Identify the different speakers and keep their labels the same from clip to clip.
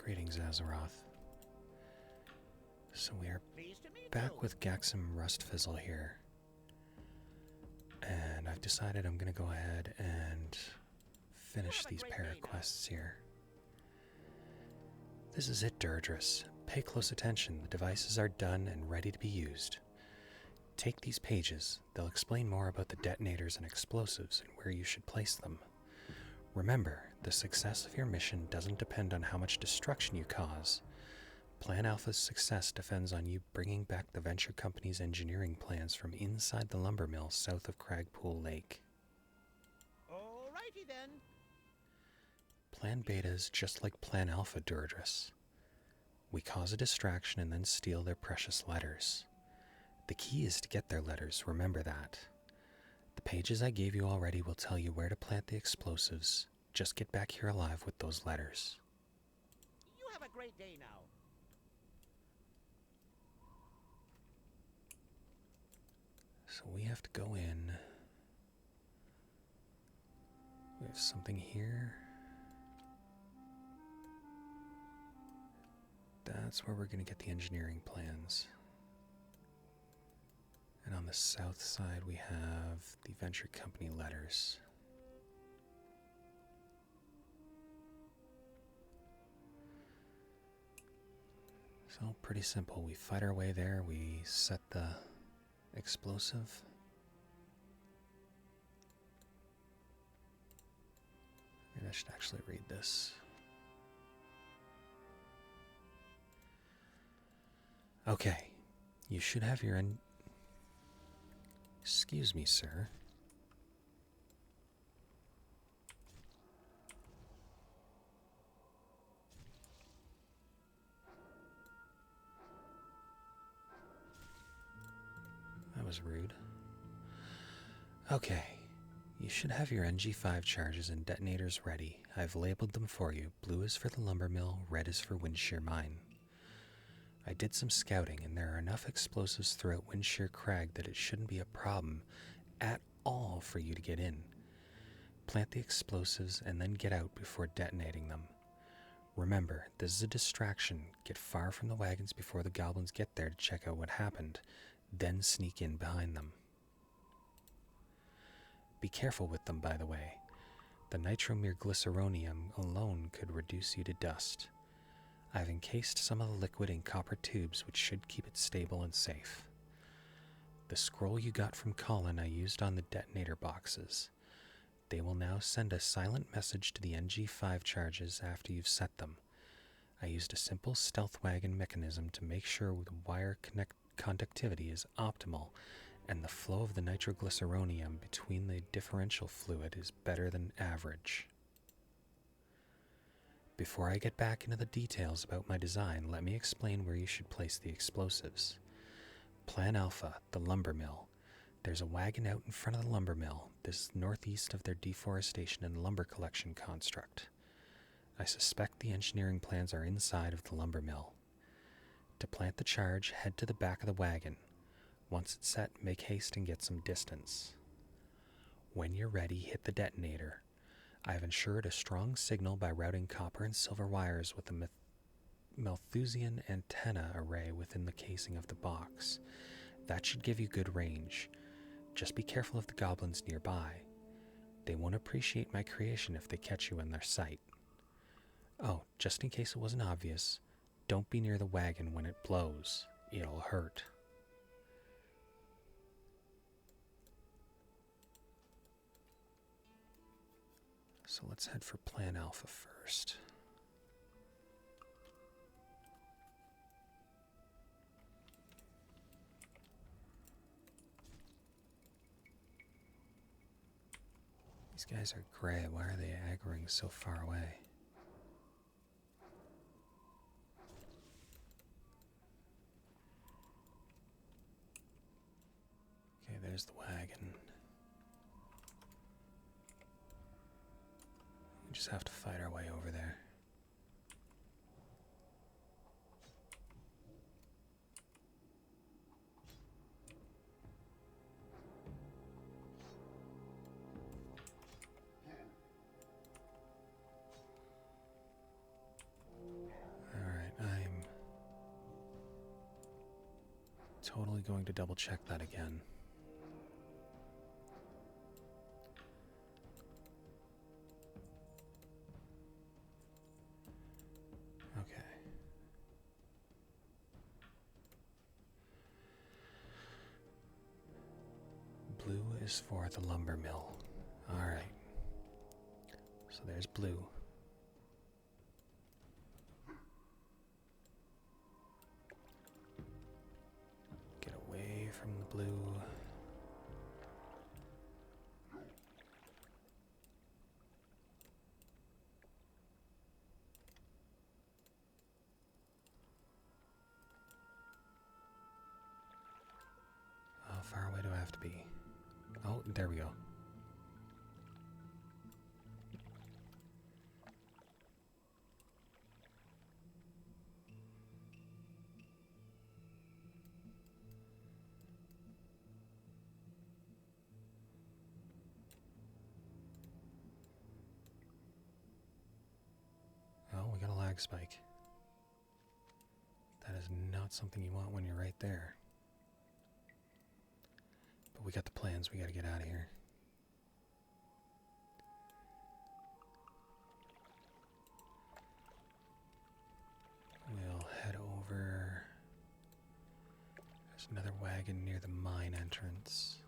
Speaker 1: Greetings, Azeroth. So we are back with Gaxum Rustfizzle here. And I've decided I'm going to go ahead and finish these pair of quests here. This is it, Durdris. Pay close attention. The devices are done and ready to be used. Take these pages. They'll explain more about the detonators and explosives and where you should place them. Remember, the success of your mission doesn't depend on how much destruction you cause. Plan Alpha's success depends on you bringing back the venture company's engineering plans from inside the lumber mill south of Cragpool Lake.
Speaker 2: Alrighty then.
Speaker 1: Plan Beta is just like Plan Alpha, Durdris. We cause a distraction and then steal their precious letters. The key is to get their letters, remember that. The pages I gave you already will tell you where to plant the explosives. Just get back here alive with those letters.
Speaker 2: You have a great day now.
Speaker 1: So we have to go in. We have something here. That's where we're going to get the engineering plans. And on the south side we have the venture company letters. So pretty simple. We fight our way there. We set the explosive. Maybe I should actually read this. Okay, you should have your Excuse me, sir. That was rude. Okay, you should have your NG5 charges and detonators ready. I've labeled them for you. Blue is for the lumber mill, red is for Windshear Mine. I did some scouting, and there are enough explosives throughout Windshear Crag that it shouldn't be a problem at all for you to get in. Plant the explosives and then get out before detonating them. Remember, this is a distraction. Get far from the wagons before the goblins get there to check out what happened, then sneak in behind them. Be careful with them, by the way. The nitromyrglyceronium alone could reduce you to dust. I've encased some of the liquid in copper tubes, which should keep it stable and safe. The scroll you got from Colin I used on the detonator boxes. They will now send a silent message to the NG5 charges after you've set them. I used a simple stealth wagon mechanism to make sure the wire conductivity is optimal and the flow of the nitroglyceronium between the differential fluid is better than average. Before I get back into the details about my design, let me explain where you should place the explosives. Plan Alpha, the lumber mill. There's a wagon out in front of the lumber mill. This is northeast of their deforestation and lumber collection construct. I suspect the engineering plans are inside of the lumber mill. To plant the charge, head to the back of the wagon. Once it's set, make haste and get some distance. When you're ready, hit the detonator. I have ensured a strong signal by routing copper and silver wires with a Malthusian antenna array within the casing of the box. That should give you good range. Just be careful of the goblins nearby. They won't appreciate my creation if they catch you in their sight. Oh, just in case it wasn't obvious, don't be near the wagon when it blows. It'll hurt. So let's head for Plan Alpha first. These guys are gray. Why are they aggroing so far away? Okay, there's the wagon. We just have to fight our way over there. Totally going to double check that again. Okay. Blue is for the lumber mill. Alright. So there's blue. Get away from the blue. How far away do I have to be? Oh, there we go. Oh, we got a lag spike. That is not something you want when you're right there. But we got the plans, we gotta get out of here. We'll head over. There's another wagon near the mine entrance.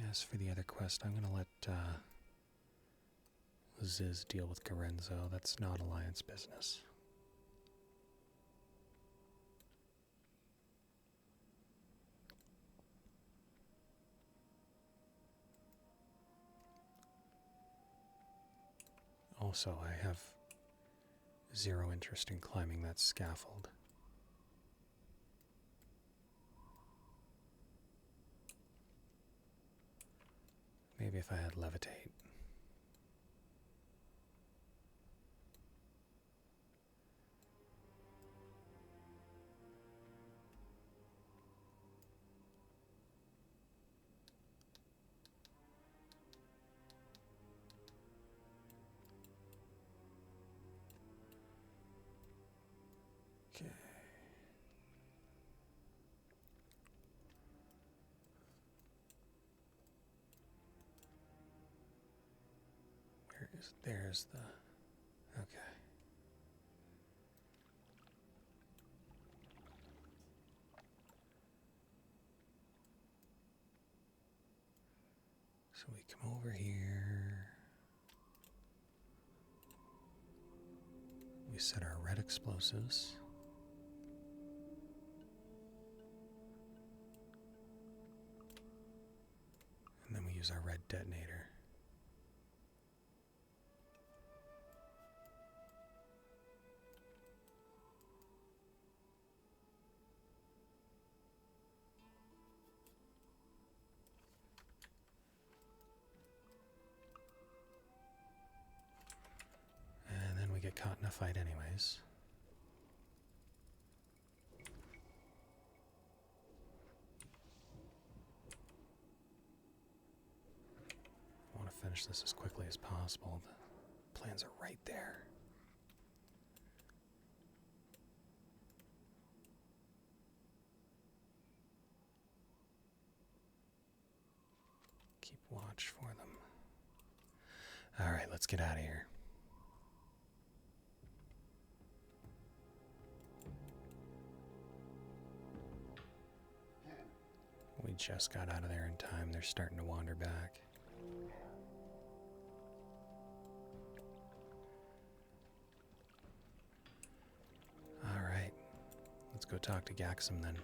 Speaker 1: As for the other quest, I'm gonna let Ziz deal with Garenzo. That's not Alliance business. Also, I have zero interest in climbing that scaffold. Maybe if I had levitate. Okay. There's the, okay. So we come over here. We set our red explosives. And then we use our red detonator. And then we get caught in a fight anyways. I want to finish this as quickly as possible. The plans are right there. Keep watch for them. Alright, let's get out of here. We just got out of there in time. They're starting to wander back. Alright, let's go talk to Gaxum then.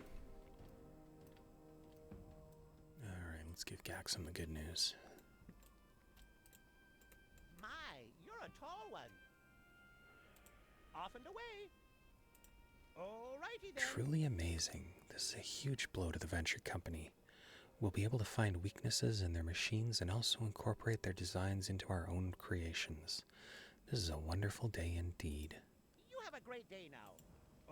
Speaker 1: Alright, let's give Gaxum the good news.
Speaker 2: My, you're a tall one. Off and away. Alrighty then.
Speaker 1: Truly amazing. This is a huge blow to the venture company. We'll be able to find weaknesses in their machines and also incorporate their designs into our own creations. This is a wonderful day indeed.
Speaker 2: You have a great day now.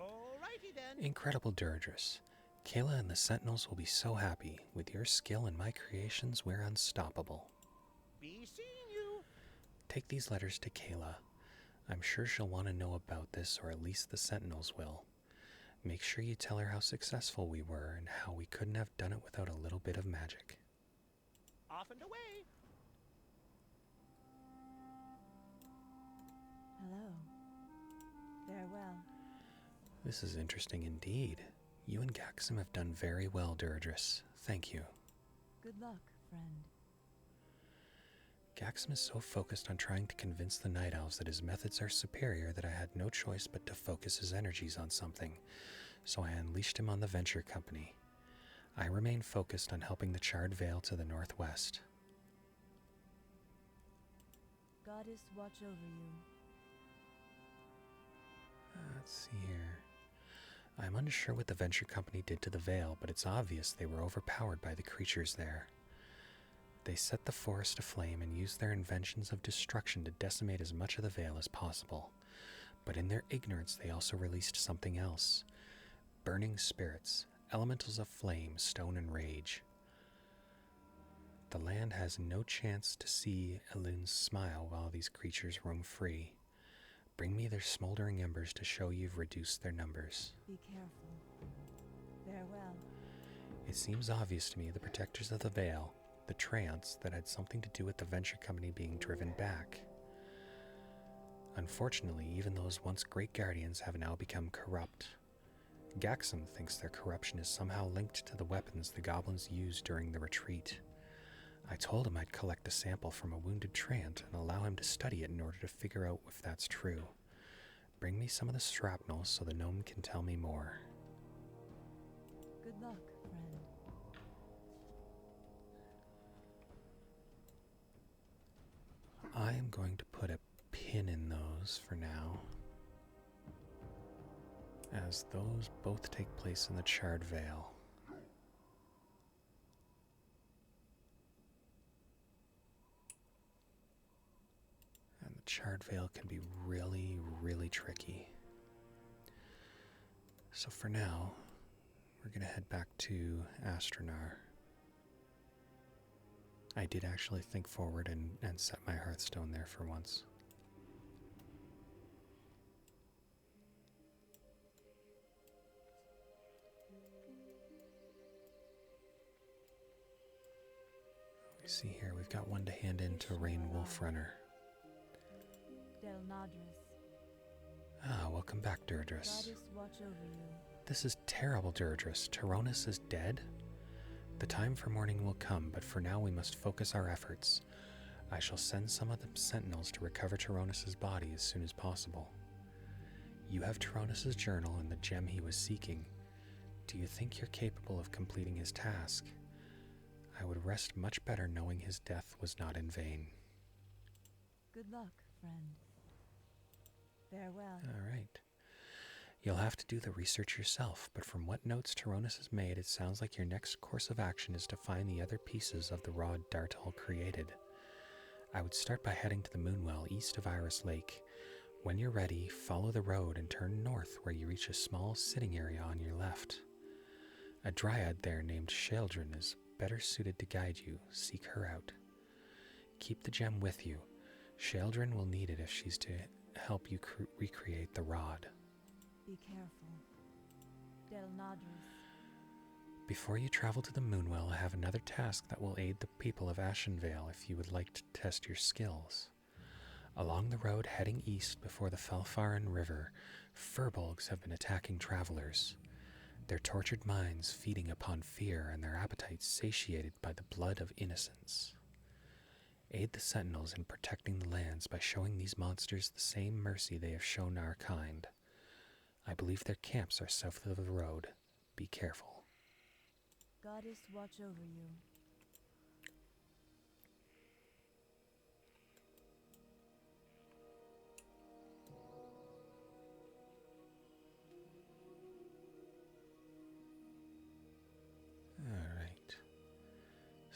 Speaker 2: Alrighty then.
Speaker 1: Incredible Durdris. Kayla and the Sentinels will be so happy. With your skill and my creations, we're unstoppable.
Speaker 2: Be seeing you.
Speaker 1: Take these letters to Kayla. I'm sure she'll want to know about this, or at least the Sentinels will. Make sure you tell her how successful we were and how we couldn't have done it without a little bit of magic.
Speaker 2: Off and away.
Speaker 3: Hello. Farewell.
Speaker 1: This is interesting indeed. You and Gaxum have done very well, Durdris. Thank you.
Speaker 3: Good luck, friend.
Speaker 1: Gaxum is so focused on trying to convince the Night Elves that his methods are superior that I had no choice but to focus his energies on something, so I unleashed him on the Venture Company. I remain focused on helping the Charred Vale to the northwest.
Speaker 3: Goddess watch over you.
Speaker 1: Let's see here. I'm unsure what the Venture Company did to the Vale, but it's obvious they were overpowered by the creatures there. They set the forest aflame and used their inventions of destruction to decimate as much of the Vale as possible. But in their ignorance, they also released something else. Burning spirits, elementals of flame, stone, and rage. The land has no chance to see Elun's smile while these creatures roam free. Bring me their smoldering embers to show you've reduced their numbers.
Speaker 3: Be careful. Farewell.
Speaker 1: It seems obvious to me the protectors of the Vale, the Treants, that had something to do with the Venture Company being driven back. Unfortunately, even those once great guardians have now become corrupt. Gaxum thinks their corruption is somehow linked to the weapons the goblins used during the retreat. I told him I'd collect a sample from a wounded Treant and allow him to study it in order to figure out if that's true. Bring me some of the shrapnel so the gnome can tell me more.
Speaker 3: Good luck, friend.
Speaker 1: I am going to put a pin in those for now, as those both take place in the Charred Vale. And the Charred Vale can be really, really tricky. So for now, we're going to head back to Astronar. I did actually think forward and set my Hearthstone there for once. We see here, we've got one to hand in to Rain Wolfrunner.
Speaker 3: Del Nadris.
Speaker 1: Ah, welcome back, Durdris.
Speaker 3: Goddess watch over you.
Speaker 1: This is terrible, Durdris. Tyronus is dead? The time for mourning will come, but for now we must focus our efforts. I shall send some of the sentinels to recover Tyronus's body as soon as possible. You have Tyronus's journal and the gem he was seeking. Do you think you're capable of completing his task? I would rest much better knowing his death was not in vain.
Speaker 3: Good luck, friend. Farewell.
Speaker 1: All right. You'll have to do the research yourself, but from what notes Tyronus has made, it sounds like your next course of action is to find the other pieces of the rod Dartal created. I would start by heading to the Moonwell east of Iris Lake. When you're ready, follow the road and turn north where you reach a small sitting area on your left. A dryad there named Sheldrin is better suited to guide you. Seek her out. Keep the gem with you. Sheldrin will need it if she's to help you recreate the rod.
Speaker 3: Be careful. Del Nadris.
Speaker 1: Before you travel to the Moonwell, I have another task that will aid the people of Ashenvale if you would like to test your skills. Along the road heading east before the Felfarin River, furbolgs have been attacking travelers. Their tortured minds feeding upon fear and their appetites satiated by the blood of innocents. Aid the sentinels in protecting the lands by showing these monsters the same mercy they have shown our kind. I believe their camps are south of the road. Be careful.
Speaker 3: Goddess watch over you.
Speaker 1: All right.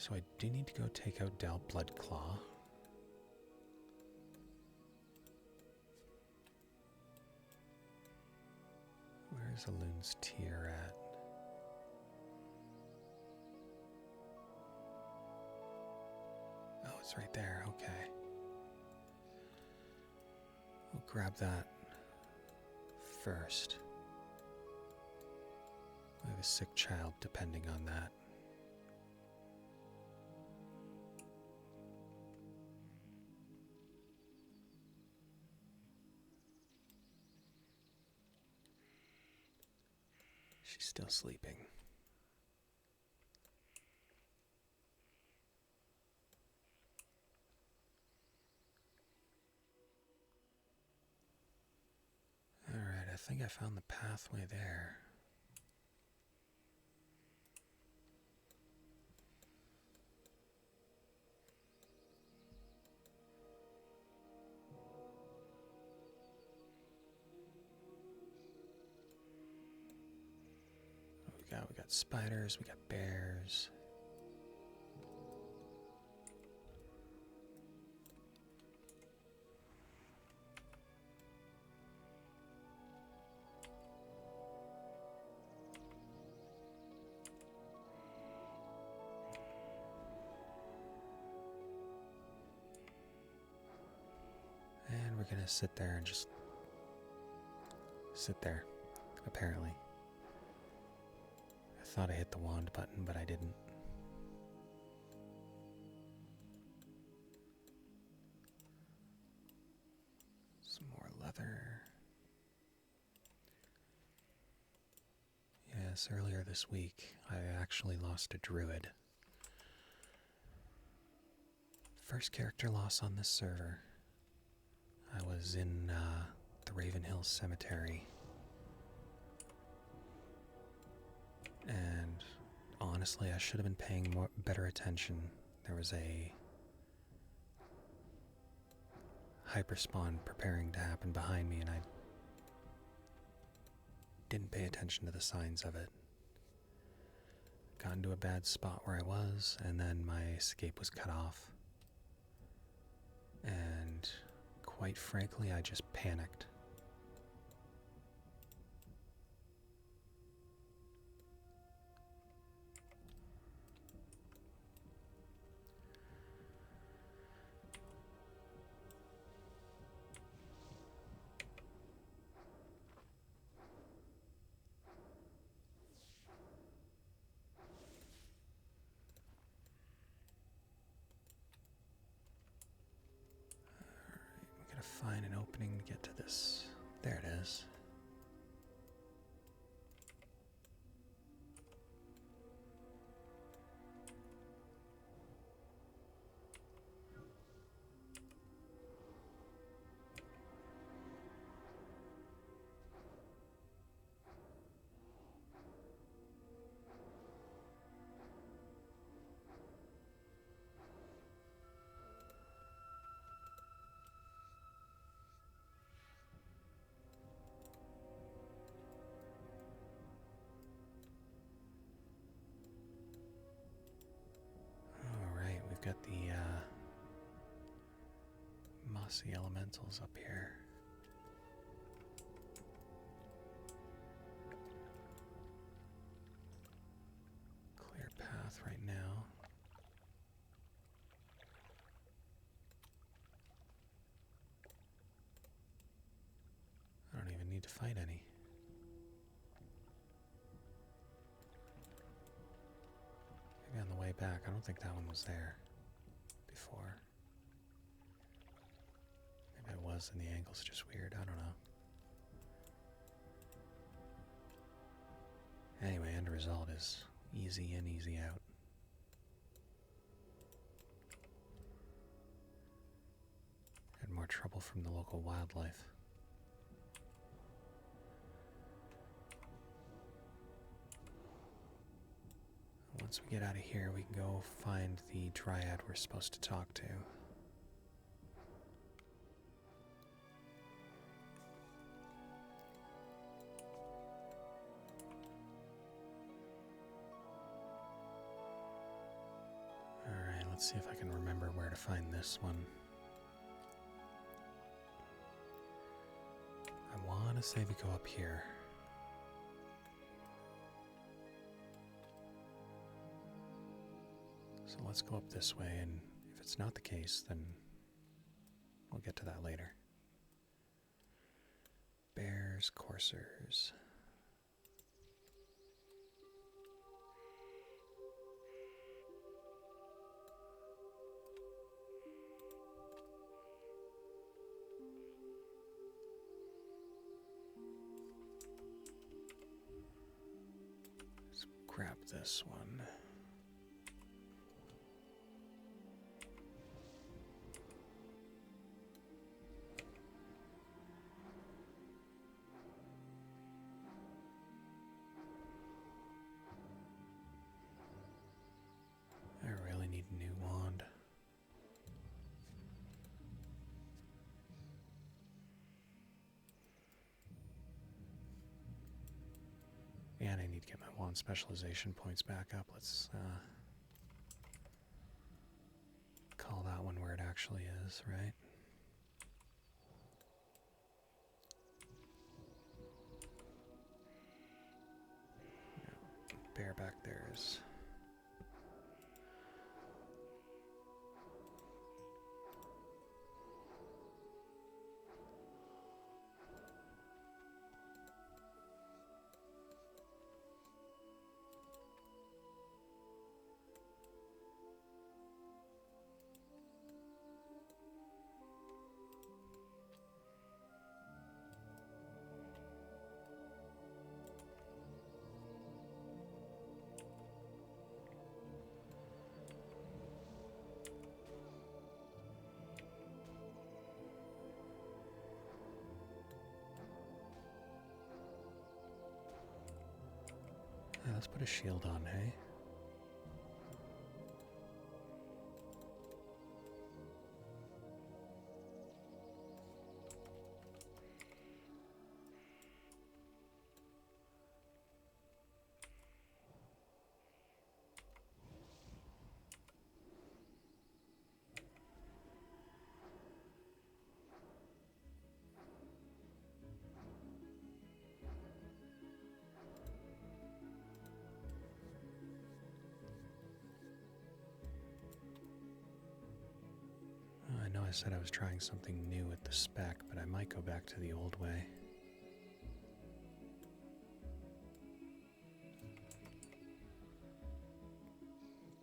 Speaker 1: So I do need to go take out Del Bloodclaw. Where's Aloon's Tear at? Oh, it's right there. Okay. We'll grab that first. I have a sick child depending on that. She's still sleeping. Alright, I think I found the pathway there. We got spiders, we got bears. And we're gonna sit there and just sit there, apparently. I thought I hit the wand button, but I didn't. Some more leather. Yes, earlier this week, I actually lost a druid. First character loss on this server. I was in the Raven Hills Cemetery. And honestly, I should have been paying better attention. There was a hyperspawn preparing to happen behind me, and I didn't pay attention to the signs of it. Got into a bad spot where I was, and then my escape was cut off. And quite frankly, I just panicked. Find an opening to get to this. There it is. Got the mossy elementals up here. Clear path right now. I don't even need to fight any. Maybe on the way back. I don't think that one was there before. Maybe it was and the angle's just weird, I don't know. Anyway, end result is easy in, easy out. Had more trouble from the local wildlife. Once we get out of here, we can go find the dryad we're supposed to talk to. Let's see if I can remember where to find this one. I want to say we go up here. So let's go up this way, and if it's not the case, then we'll get to that later. Bears, coursers. Let's grab this one. I really need a new wand. And I need to get my wand specialization points back up. Let's call that one where it actually is, right? No, bear back there is... Yeah, let's put a shield on, hey? I know I said I was trying something new with the spec, but I might go back to the old way.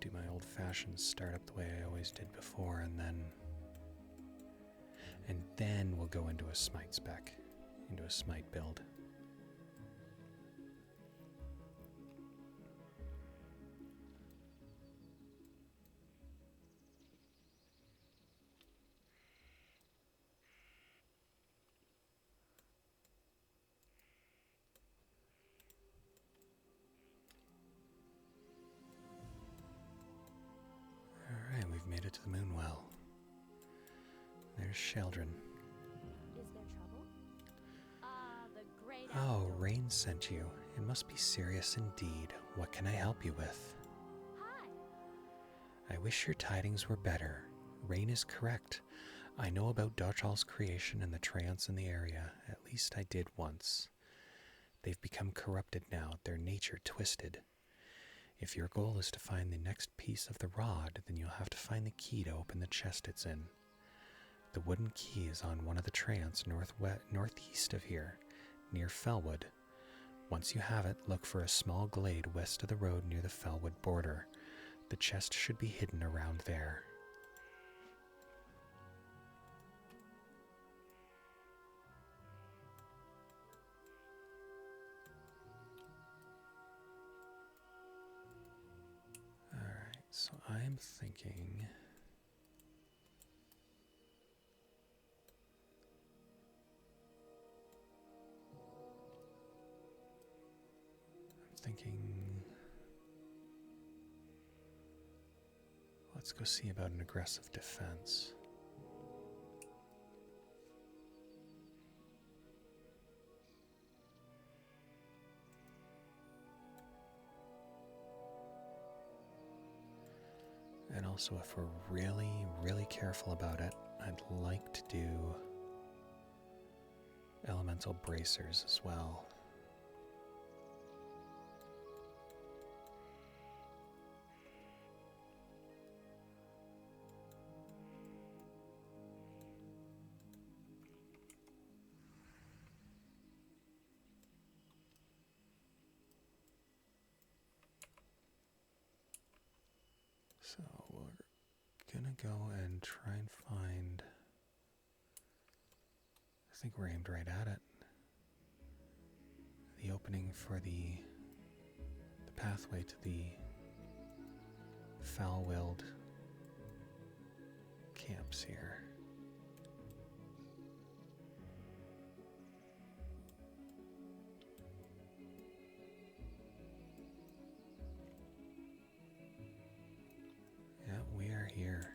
Speaker 1: Do my old-fashioned startup the way I always did before, and then we'll go into a smite spec, into a smite build. Alright, we've made it to the Moonwell. There's Sheldon.
Speaker 4: Is there trouble? The great
Speaker 1: Oh,
Speaker 4: outdoors.
Speaker 1: Rain sent you. It must be serious indeed. What can I help you with?
Speaker 4: Hi.
Speaker 1: I wish your tidings were better. Rain is correct. I know about Dodgall's creation and the treants in the area. At least I did once. They've become corrupted now, their nature twisted. If your goal is to find the next piece of the rod, then you'll have to find the key to open the chest it's in. The wooden key is on one of the treants northeast of here, near Fellwood. Once you have it, look for a small glade west of the road near the Fellwood border. The chest should be hidden around there. Alright, so I'm thinking... Let's go see about an aggressive defense. And also, if we're really, really careful about it, I'd like to do elemental bracers as well. So we're gonna go and try and find, I think we're aimed right at it, the opening for the pathway to the foul-willed camps here. Yeah, we are here.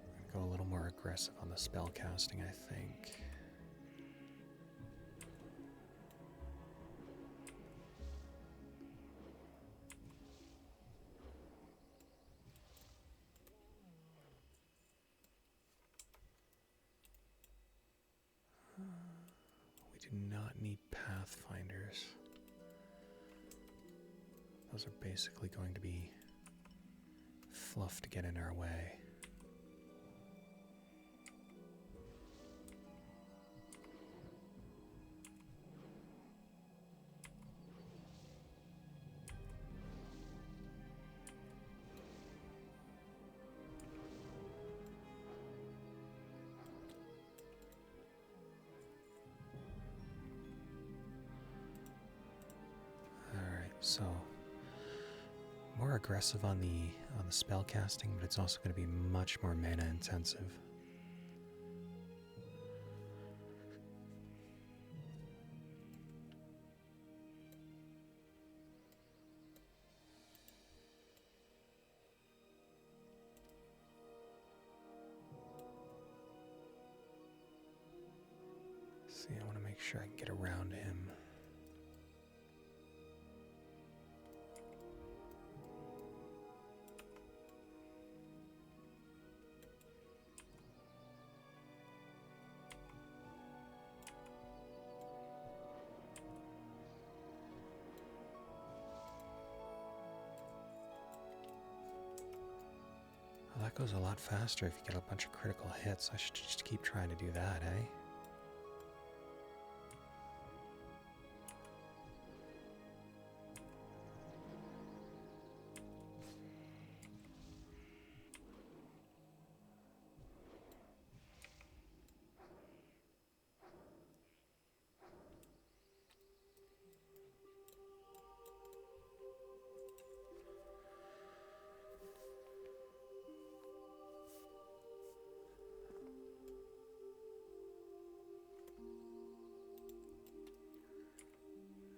Speaker 1: I'm gonna go a little more aggressive on the spell casting, I think. We do not need pathfinders. Those are basically going to be fluff to get in our way. So, more aggressive on the spell casting, but it's also going to be much more mana intensive. See, I want to make sure I can get around him. Well, that goes a lot faster if you get a bunch of critical hits. I should just keep trying to do that, eh?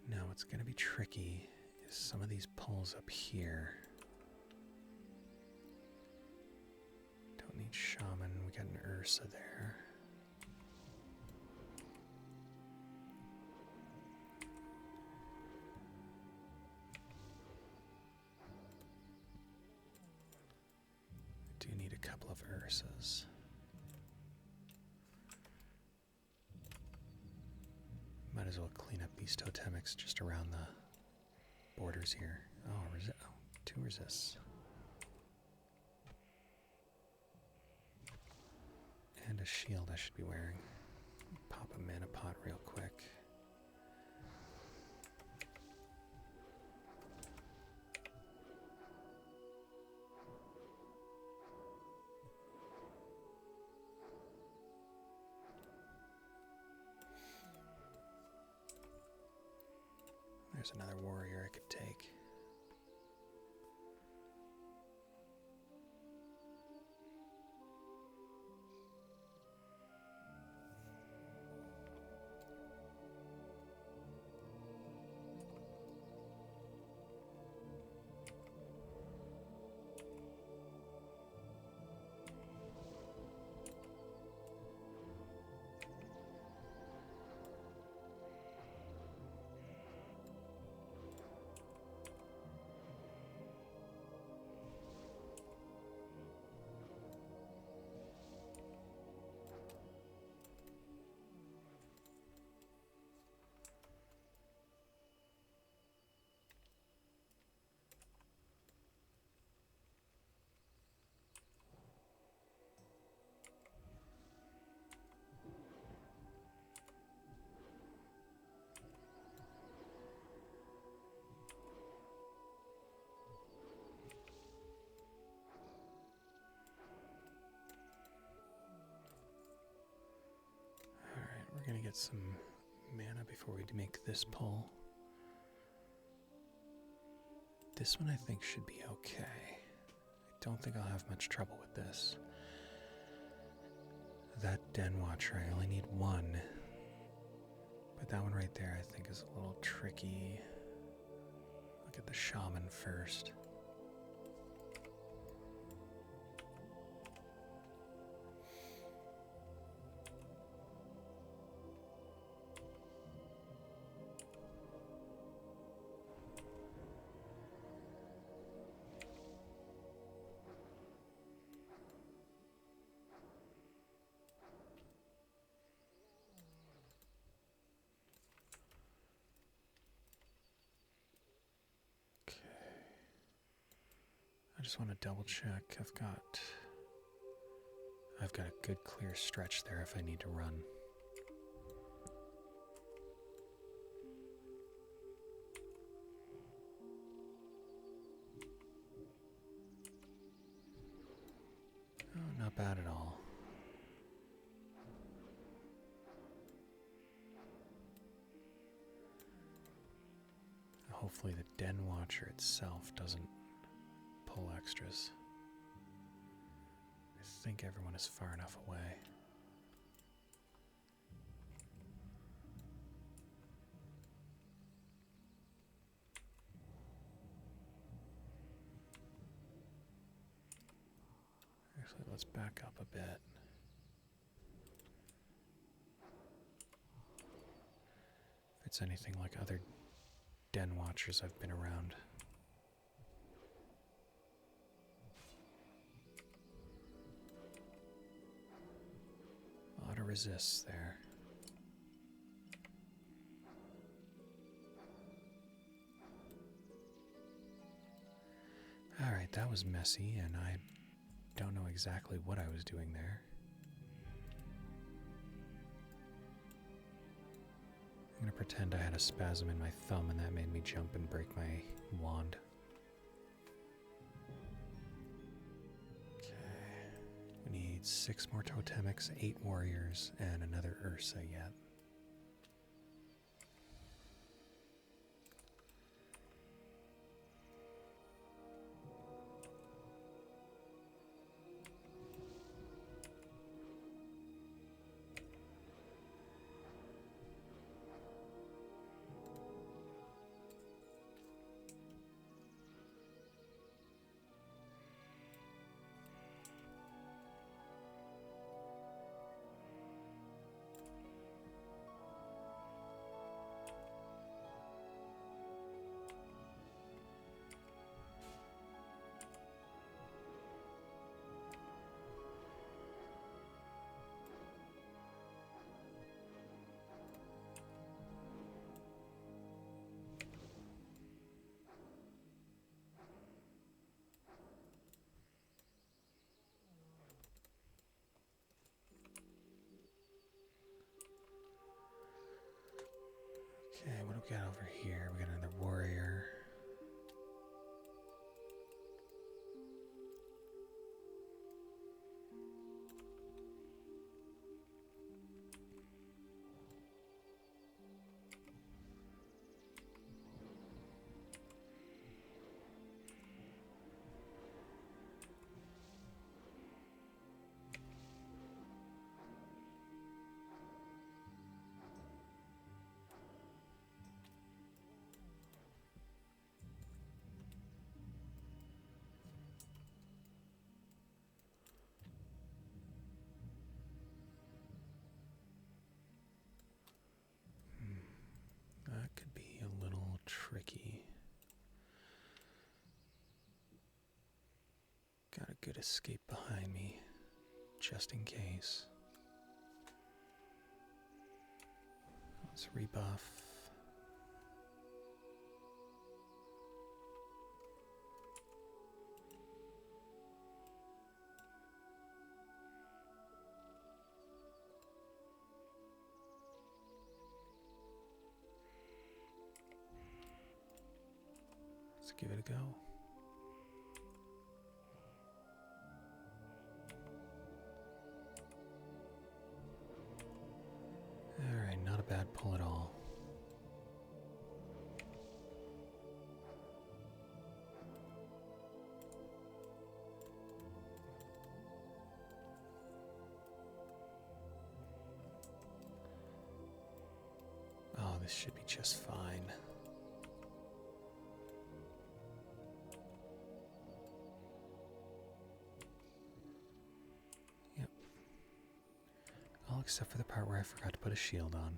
Speaker 1: Now, what's going to be tricky is some of these pulls up here. Don't need Shaman, we got an Ursa there. I do need a couple of Ursas. Might as well clean up these totemics just around the borders here. Oh, two resists. And a shield I should be wearing. Pop a mana pot real quick. There's another warrior I could take. get some mana before we make this pull. This one I think should be okay. I don't think I'll have much trouble with this. That Den Watcher, I only need one. But that one right there I think is a little tricky. Look at the Shaman first. I just want to double check. I've got a good clear stretch there if I need to run. Oh, not bad at all. Hopefully the Den Watcher itself doesn't pull extras. I think everyone is far enough away. Actually, let's back up a bit. If it's anything like other Den Watchers I've been around. A lot of resists there. Alright, that was messy, and I don't know exactly what I was doing there. I'm gonna pretend I had a spasm in my thumb and that made me jump and break my wand. Okay. We need 6 more totemics, 8 warriors, and another Ursa yet. Okay, what do we got over here? We got another warrior. That could be a little tricky. Got a good escape behind me, just in case. Let's rebuff. Let's give it a go. Alright, just fine. Yep. All except for the part where I forgot to put a shield on.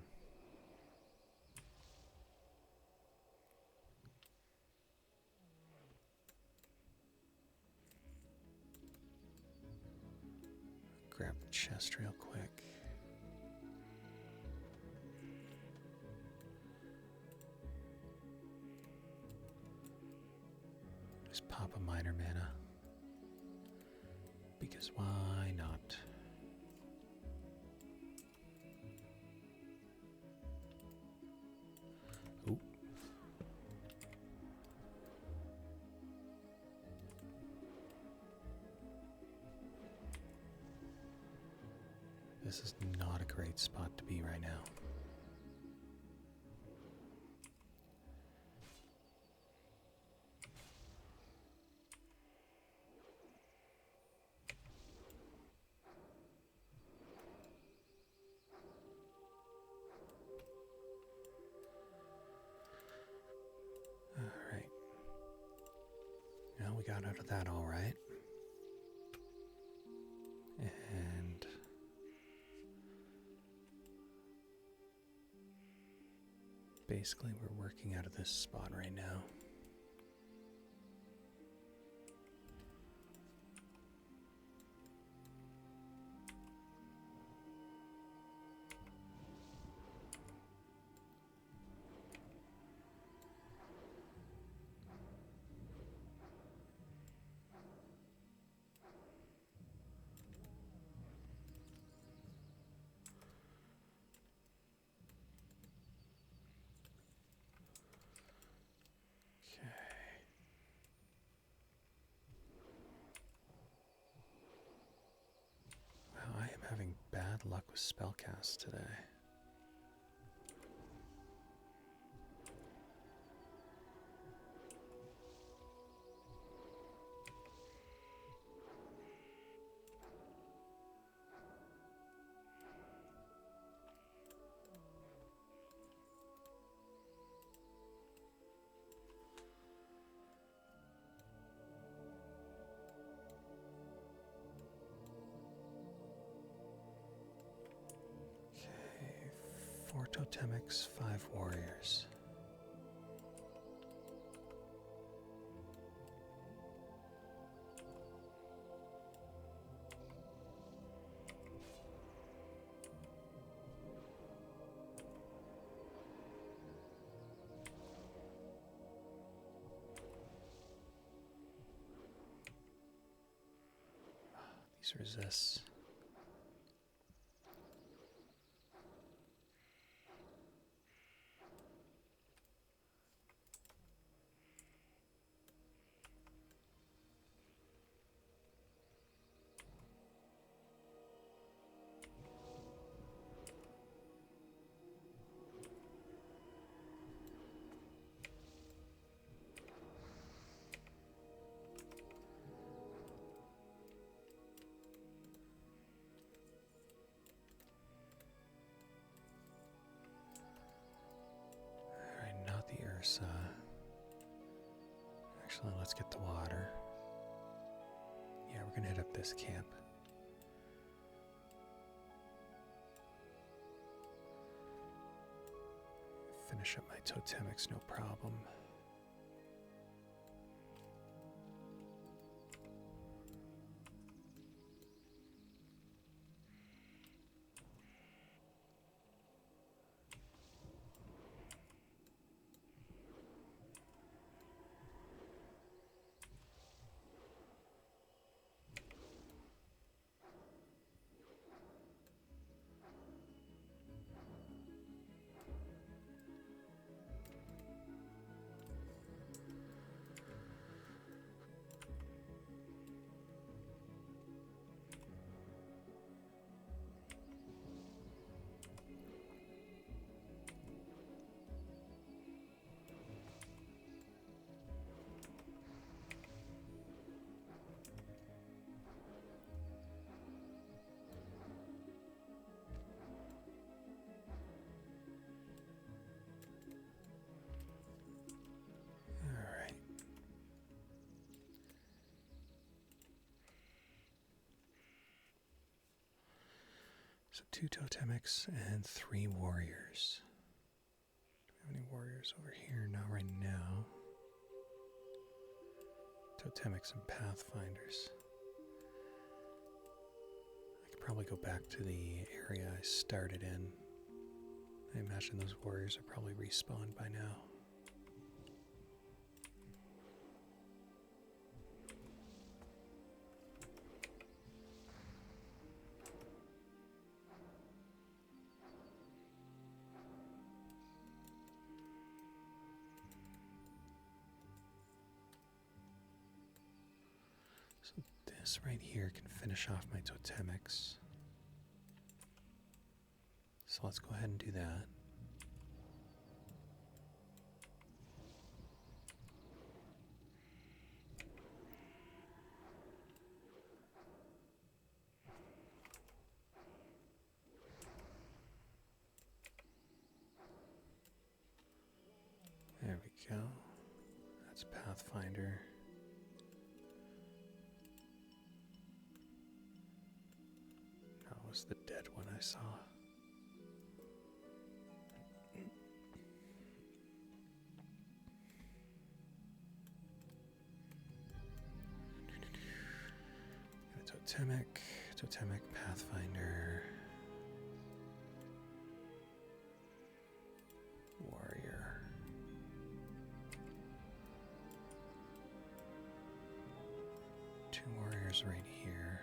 Speaker 1: Grab the chest real quick. Just pop a minor mana. Because why not? Ooh. This is not a great spot to be right now. Alright. Now we got out of that all right. And basically we're working out of this spot right now. Wow, I am having bad luck with spellcasts today. Okay, 4 totemics, 5 warriors. These resists. Alright, not the Ursa. Actually, let's get the water. Yeah, we're gonna hit up this camp. Finish up my totemics, no problem. So 2 totemics and 3 warriors. Do we have any warriors over here? Not right now. Totemics and pathfinders. I could probably go back to the area I started in. I imagine those warriors are probably respawned by now. So this right here can finish off my totemics. So let's go ahead and do that. There we go. That's Pathfinder. That was the dead one I saw. Totemic, Pathfinder, Warrior. Two warriors right here.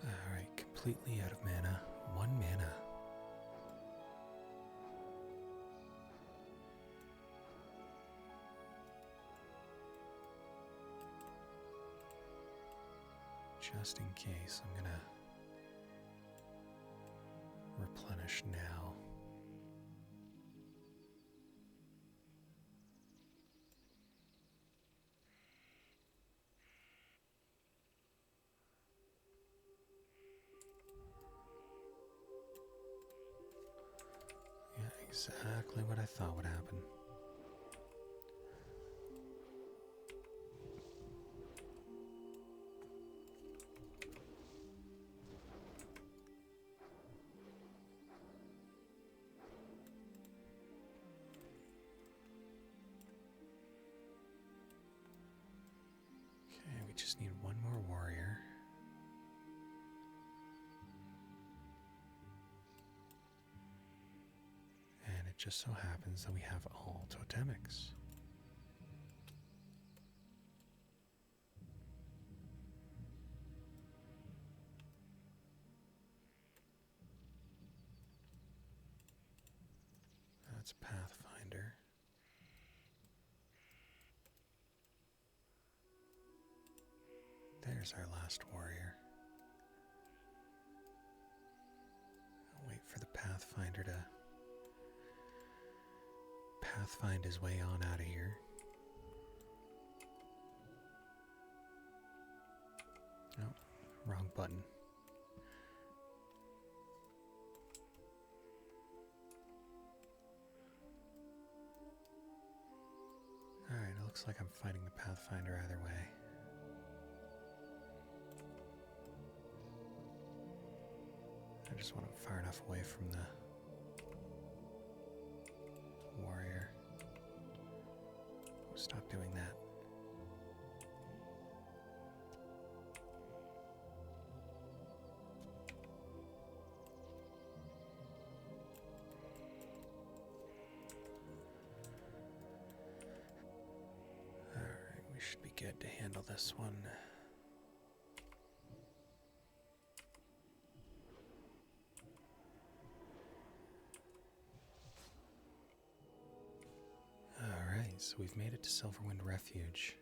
Speaker 1: Alright, completely out of mana. 1 mana. Just in case, I'm gonna replenish now. Yeah, exactly what I thought would happen. Okay, we just need 1 more warrior. And it just so happens that we have all totemics. That's Pathfinder. There's our last warrior. I'll wait for the Pathfinder to pathfind his way on out of here. Oh, wrong button. Alright, it looks like I'm fighting the Pathfinder either way. I just want him far enough away from the warrior. Oh, stop doing that. Alright, we should be good to handle this one. Alright, so we've made it to Silverwind Refuge.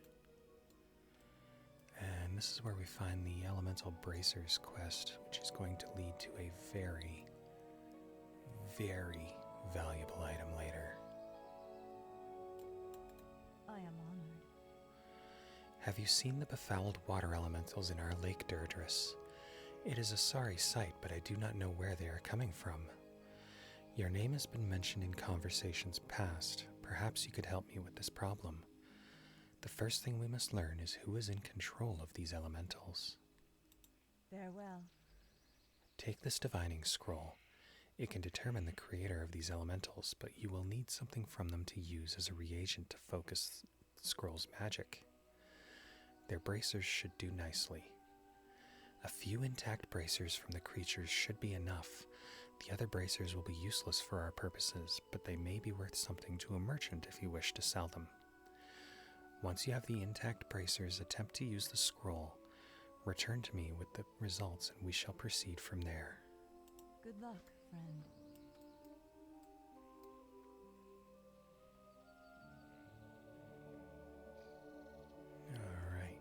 Speaker 1: And this is where we find the Elemental Bracers quest, which is going to lead to a very, very valuable item later.
Speaker 3: I am honored.
Speaker 1: Have you seen the befouled water elementals in our Lake Durdris? It is a sorry sight, but I do not know where they are coming from. Your name has been mentioned in conversations past. Perhaps you could help me with this problem. The first thing we must learn is who is in control of these elementals.
Speaker 3: Farewell.
Speaker 1: Take this divining scroll. It can determine the creator of these elementals, but you will need something from them to use as a reagent to focus the scroll's magic. Their bracers should do nicely. A few intact bracers from the creatures should be enough. The other bracers will be useless for our purposes, but they may be worth something to a merchant if you wish to sell them. Once you have the intact bracers, attempt to use the scroll. Return to me with the results and we shall proceed from there.
Speaker 3: Good luck, friend.
Speaker 1: Alright.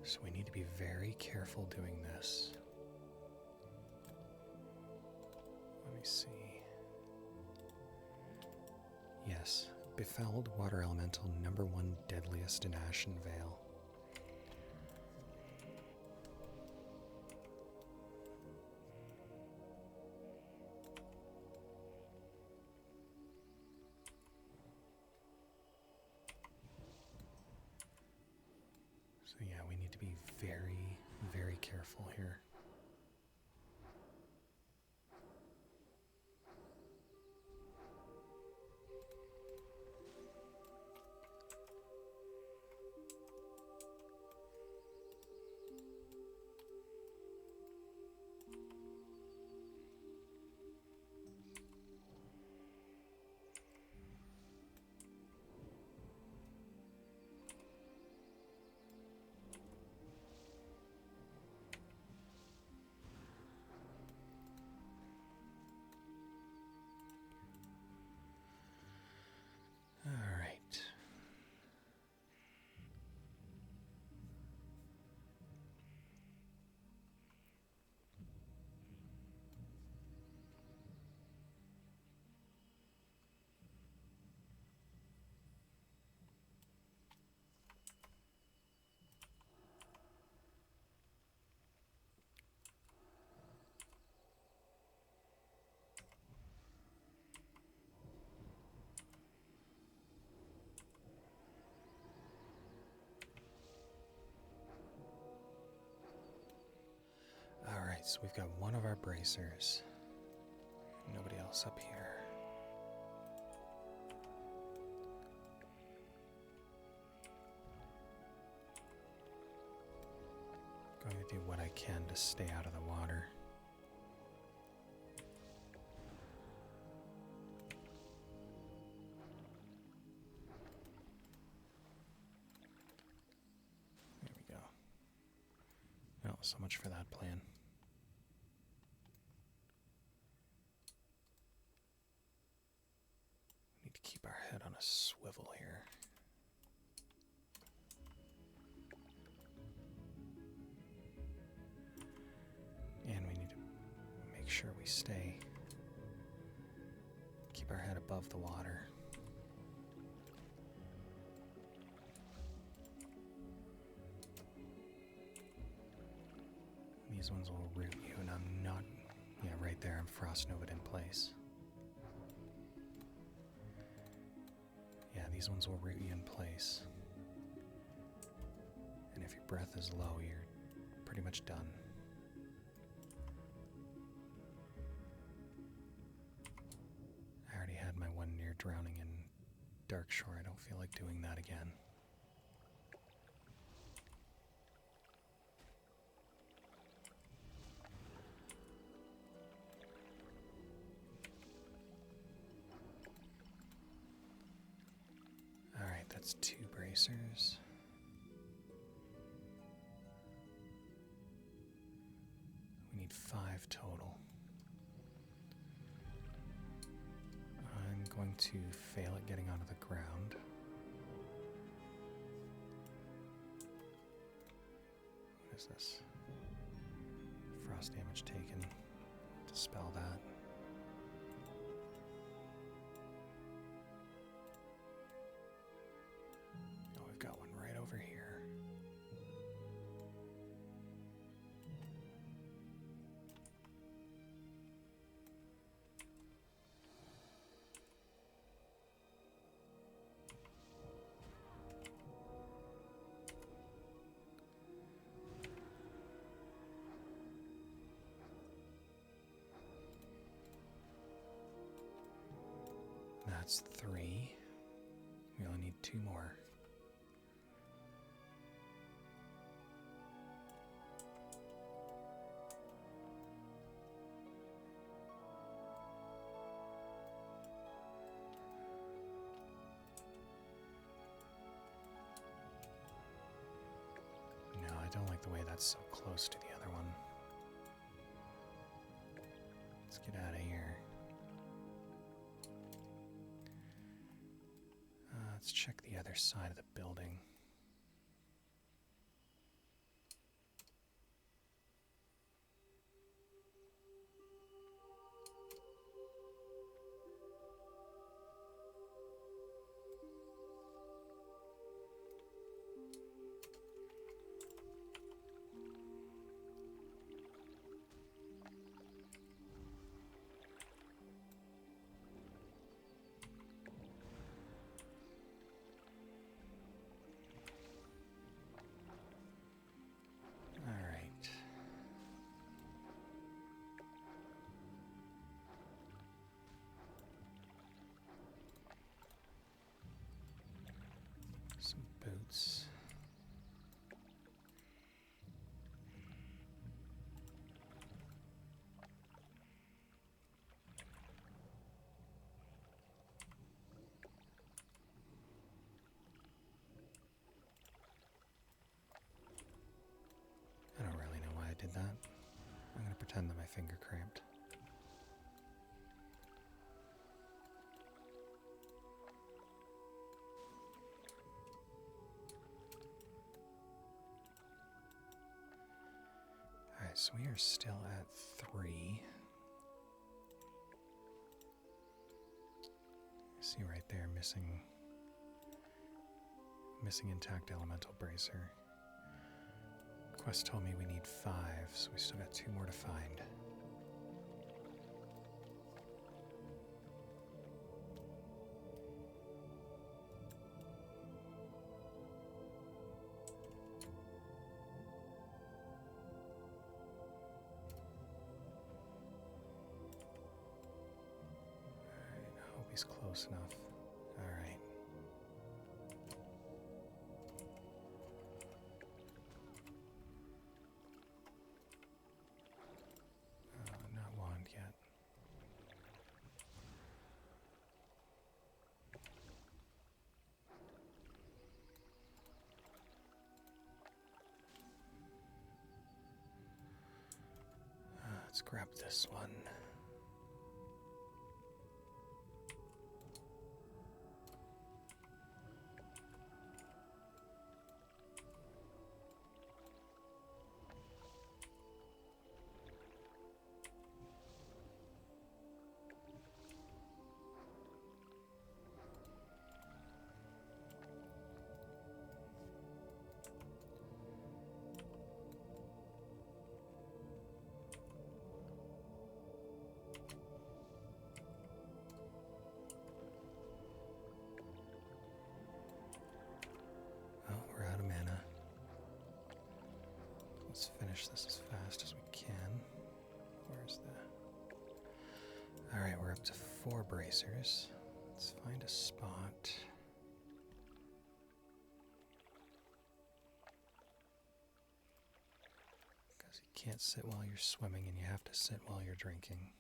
Speaker 1: So we need to be very careful doing this. Let me see. Yes, befouled water elemental number 1 deadliest in Ashen Vale. So yeah, we need to be very, very careful here. All right. Alright, so we've got one of our bracers. Nobody else up here. Going to do what I can to stay out of the water. There we go. Well, so much for that plan. We need to keep our head on a swivel here. And we need to make sure we keep our head above the water. These ones will root you, and I'm not, yeah, right there, I'm frost novaed in place. Yeah, these ones will root you in place. And if your breath is low, you're pretty much done. I already had my one near drowning in Darkshore. I don't feel like doing that again. Alright, that's 2 bracers. We need 5 total. I'm going to fail at getting onto the ground. What is this? Frost damage taken. Dispel that. Oh, we've got one right over here. That's 3. We only need 2 more. No, I don't like the way that's so close to the other one. Let's get out of here. Let's check the other side of the building. Some boots. I don't really know why I did that. I'm gonna pretend that my finger cramped. Alright, so we are still at 3. See right there, missing intact elemental bracer. Quest told me we need 5, so we still got 2 more to find. Alright, I hope he's close enough. Alright. Not wand yet. Let's grab this one. Oh, we're out of mana. Let's finish this as fast as we can. Where's the... Alright, we're up to 4 bracers. Let's find a spot. Because you can't sit while you're swimming and you have to sit while you're drinking.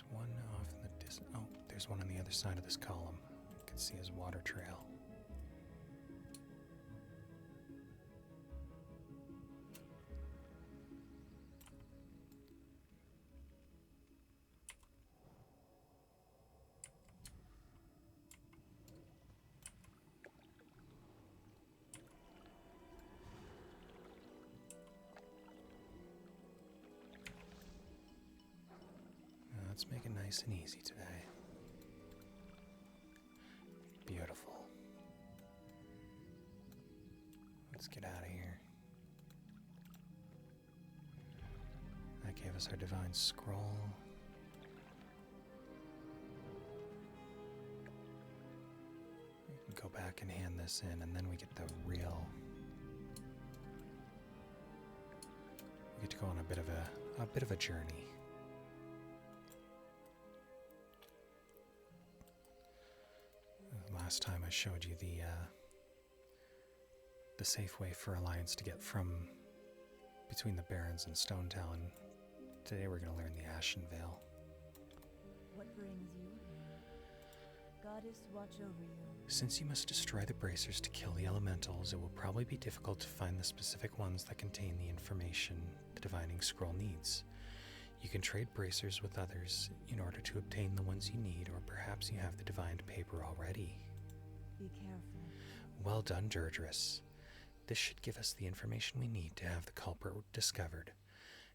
Speaker 1: There's one off in the distance. Oh, there's one on the other side of this column. You can see his water trail. Let's make it nice and easy today. Beautiful. Let's get out of here. That gave us our divine scroll. We can go back and hand this in, and then we get the real. We get to go on a bit of a journey. Last time I showed you the safe way for Alliance to get from between the Barrens and Stonetown. Today we're going to learn the Ashen Vale.
Speaker 3: What brings you here? Goddess, watch over you.
Speaker 1: Since you must destroy the bracers to kill the elementals, it will probably be difficult to find the specific ones that contain the information the divining scroll needs. You can trade bracers with others in order to obtain the ones you need, or perhaps you have the divined paper already.
Speaker 3: Be careful.
Speaker 1: Well done, Deirdris. This should give us the information we need to have the culprit discovered.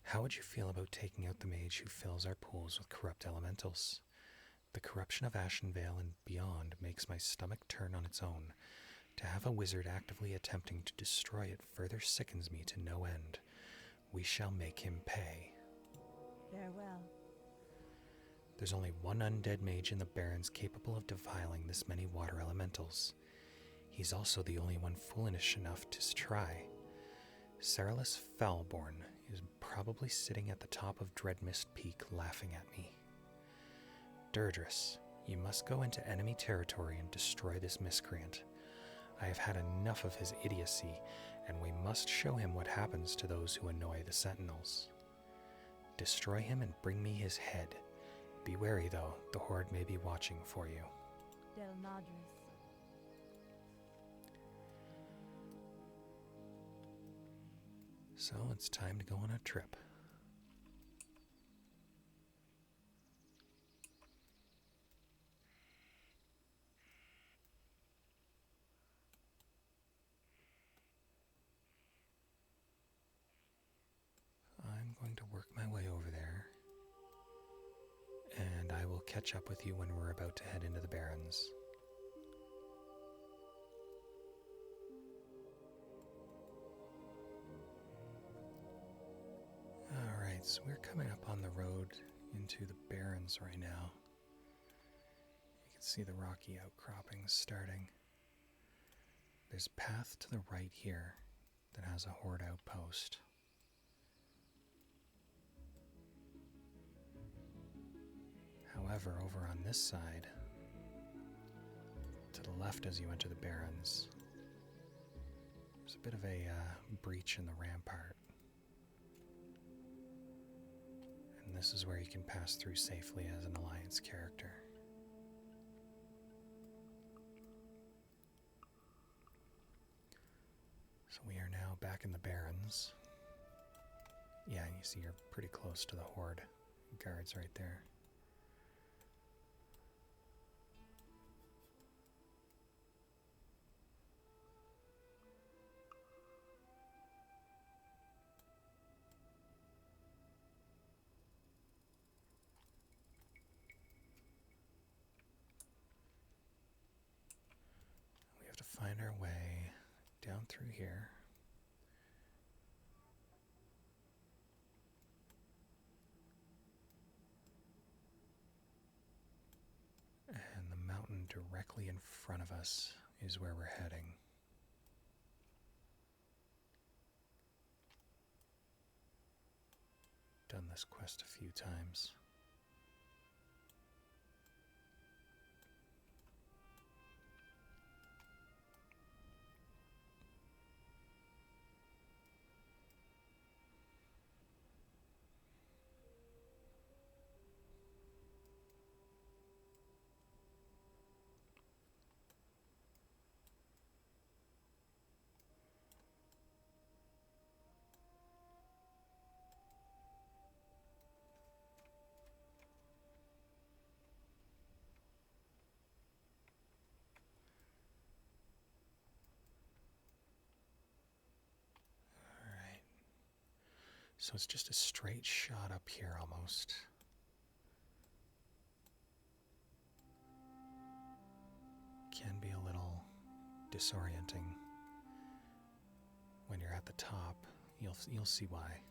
Speaker 1: How would you feel about taking out the mage who fills our pools with corrupt elementals? The corruption of Ashen Vale and beyond makes my stomach turn on its own. To have a wizard actively attempting to destroy it further sickens me to no end. We shall make him pay.
Speaker 3: Farewell.
Speaker 1: There's only one undead mage in the Barrens capable of defiling this many water elementals. He's also the only one foolish enough to try. Cerulus Foulborn is probably sitting at the top of Dreadmist Peak laughing at me. Deirdris, you must go into enemy territory and destroy this miscreant. I have had enough of his idiocy, and we must show him what happens to those who annoy the Sentinels. Destroy him and bring me his head. Be wary, though. The Horde may be watching for you.
Speaker 3: Del Madris.
Speaker 1: So it's time to go on a trip. I'm going to work my way over there, and I will catch up with you when we're about to head into the Barrens. Alright, so we're coming up on the road into the Barrens right now. You can see the rocky outcroppings starting. There's a path to the right here that has a Horde outpost. However, over on this side, to the left as you enter the Barrens, there's a bit of a breach in the rampart. And this is where you can pass through safely as an Alliance character. So we are now back in the Barrens. Yeah, you see you're pretty close to the Horde guards right there. We have to find our way down through here. And the mountain directly in front of us is where we're heading. Done this quest a few times. So it's just a straight shot up here almost. Can be a little disorienting when you're at the top. You'll see why.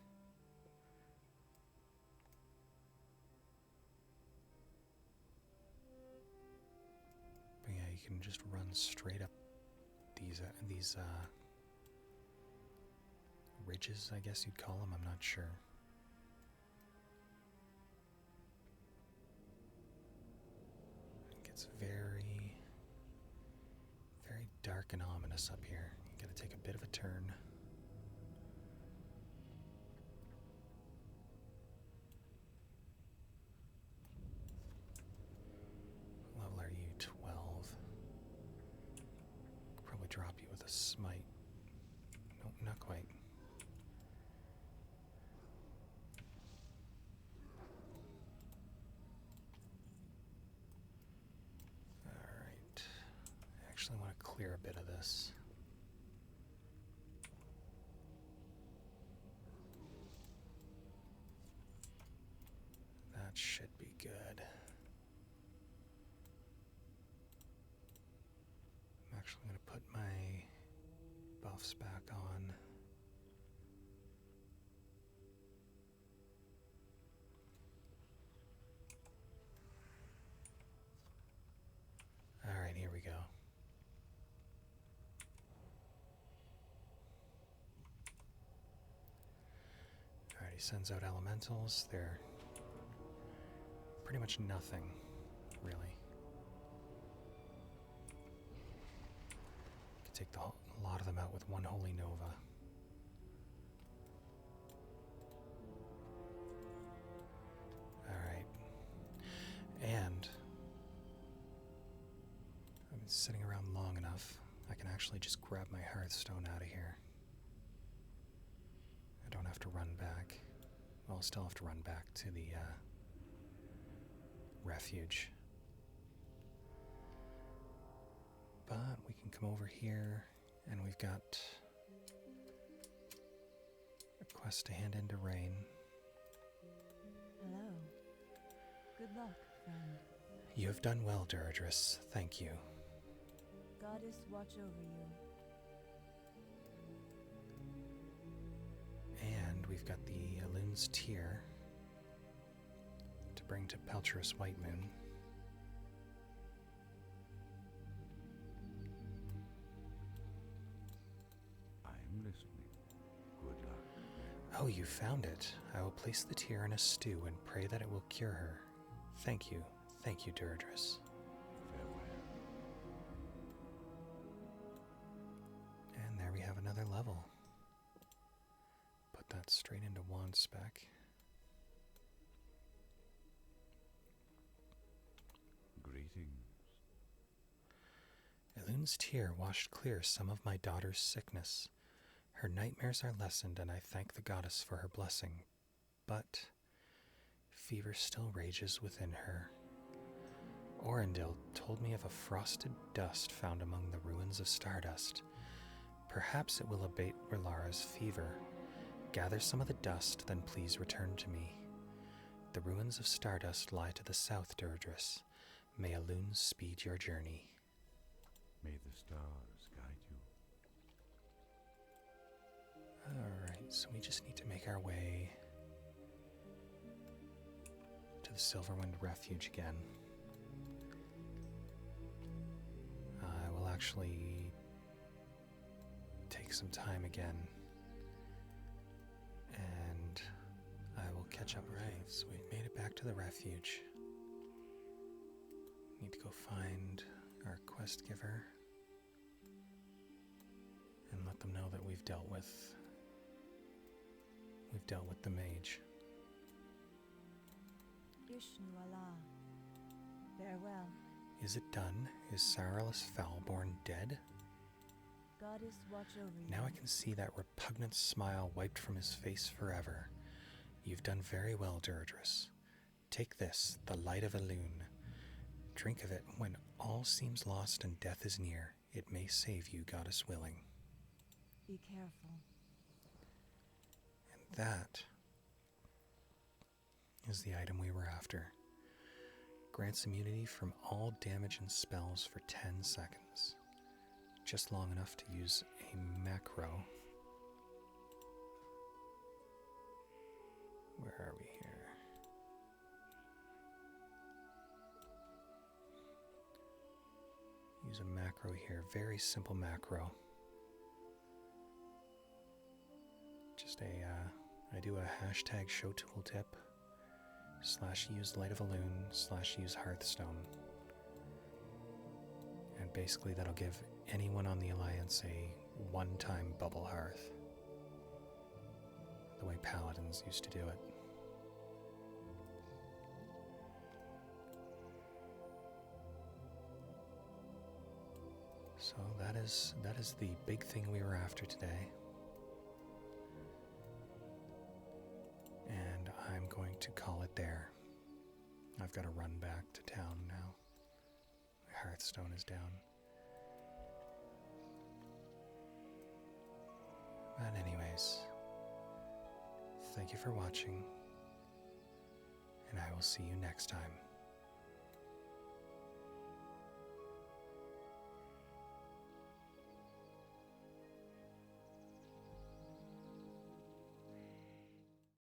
Speaker 1: But yeah, you can just run straight up these ridges, I guess you'd call them. I'm not sure. It gets very, very dark and ominous up here. You gotta take a bit of a turn. What level are you? 12. Could probably drop you with a smite. Nope, not quite. I actually want to clear a bit of this. That should be good. I'm actually going to put my buffs back on. Alright, here we go. Alright, he sends out elementals. They're pretty much nothing, really. Could take a lot of them out with one Holy Nova. Alright. And I've been sitting around long enough. I can actually just grab my Hearthstone out of here. I don't have to run back. Well, I'll still have to run back to the refuge. But we can come over here, and we've got a quest to hand in to Rain.
Speaker 3: Hello. Good luck, friend.
Speaker 1: You have done well, Deirdris. Thank you.
Speaker 3: Goddess watch over you.
Speaker 1: And we've got the Elun's Tear to bring to Peltrus Whitemoon.
Speaker 5: I'm listening. Good luck.
Speaker 1: Oh, you found it. I will place the tear in a stew and pray that it will cure her. Thank you, Deirdris.
Speaker 5: Farewell.
Speaker 1: And there we have another level. Put that straight into wand spec.
Speaker 5: Greetings.
Speaker 1: Elun's tear washed clear some of my daughter's sickness. Her nightmares are lessened, and I thank the goddess for her blessing. But fever still rages within her. Orendil told me of a frosted dust found among the ruins of Stardust. Perhaps it will abate Relara's fever. Gather some of the dust, then please return to me. The ruins of Stardust lie to the south, Deirdris. May Elun speed your journey.
Speaker 5: May the stars guide you.
Speaker 1: Alright, so we just need to make our way to the Silverwind Refuge again. I will actually take some time again, and I will catch up. Right, so we've made it back to the refuge. Need to go find our quest giver and let them know that we've dealt with the mage.
Speaker 3: Ishnu Allah. Farewell.
Speaker 1: Is it done? Is Saralus Foulborn dead?
Speaker 3: Goddess watch over you.
Speaker 1: Now I can see that repugnant smile wiped from his face forever. You've done very well, Deirdris. Take this, the light of Elun. Drink of it when all seems lost and death is near. It may save you, goddess willing.
Speaker 3: Be careful.
Speaker 1: And that is the item we were after. Grants immunity from all damage and spells for 10 seconds. Just long enough to use a macro. Where are we here? Use a macro here. Very simple macro. Just I do a hashtag show tooltip / use light of a loon / use hearthstone. And basically that'll give anyone on the Alliance a one-time bubble hearth. The way paladins used to do it. So that is the big thing we were after today. And I'm going to call it there. I've got to run back to town now. My hearthstone is down. But anyways, thank you for watching, and I will see you next time.